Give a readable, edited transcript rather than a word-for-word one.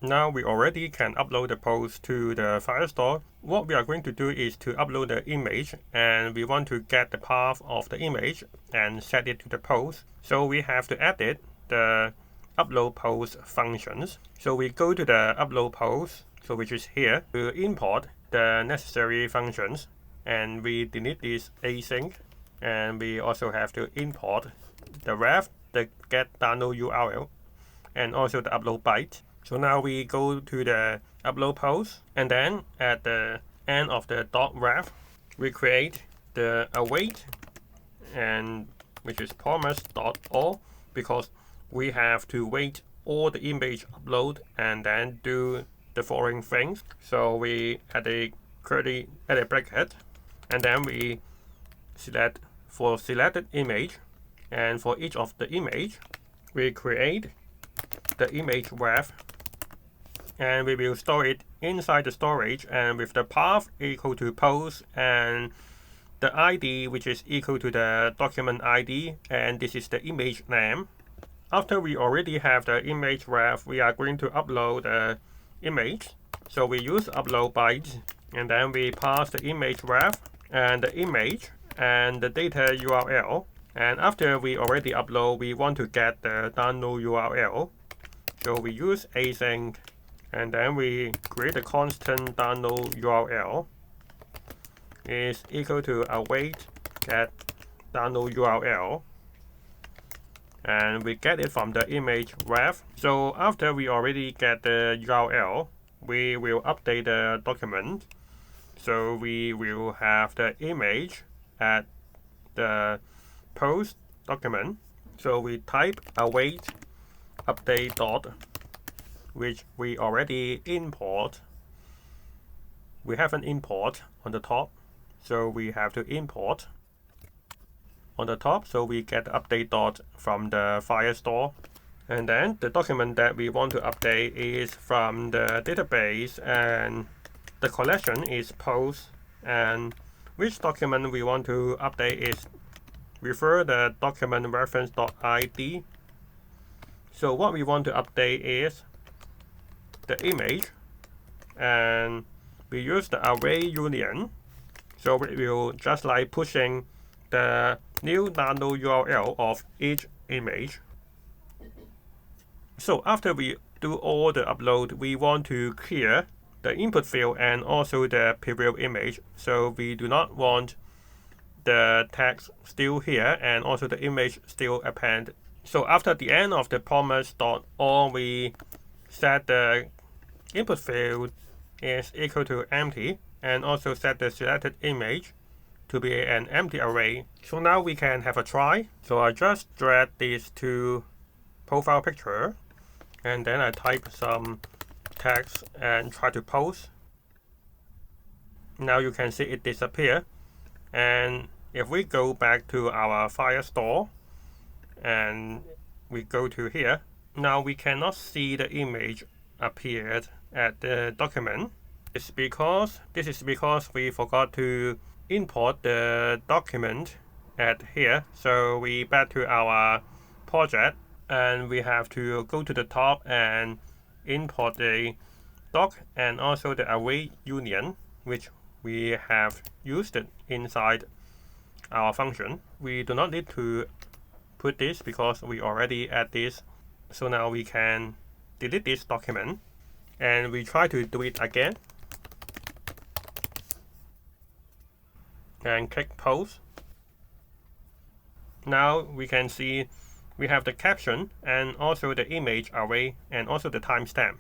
Now we already can upload the post to the Firestore. What we are going to do is to upload the image, and we want to get the path of the image and set it to the post. So we have to edit the upload post functions. So we go to the upload post, so which is here, to import the necessary functions, and we delete this async, and we also have to import the ref, the get download URL, and also the upload byte. So now we go to the upload post, and then at the end of the .ref, we create the await, and which is promise.all, because we have to wait all the image upload and then do the following things. So we add a bracket, and then we select for selected image, and for each of the image, we create the image ref, and we will store it inside the storage, and with the path equal to post and the ID which is equal to the document ID, and this is the image name. After we already have the image ref, we are going to upload the image. So we use upload byte, and then we pass the image ref and the image and the data URL. And after we already upload, we want to get the download URL. So we use async, and then we create a constant download URL is equal to await get download URL, and we get it from the image ref. So after we already get the URL, we will update the document. So we will have the image at the post document. So we type await update dot, which we already import. We have an import on the top, so we have to import on the top. So we get update dot from the Firestore, and then the document that we want to update is from the database, and the collection is post, and which document we want to update is refer the document reference.id. So what we want to update is the image, and we use the array union. So we will just like pushing the new download URL of each image. So after we do all the upload, we want to clear the input field and also the preview image. So we do not want the text still here and also the image still append. So after the end of the promise.all, we set the input field is equal to empty, and also set the selected image to be an empty array. So now we can have a try. So I just drag this to profile picture, and then I type some text and try to post. Now you can see it disappear. And if we go back to our Firestore and we go to here, now we cannot see the image appeared at the document. This is because we forgot to import the document at here. So we back to our project, and we have to go to the top and import the doc and also the array union, which we have used it inside our function. We do not need to put this because we already add this. So now we can delete this document, and we try to do it again, and click post. Now we can see we have the caption and also the image array and also the timestamp.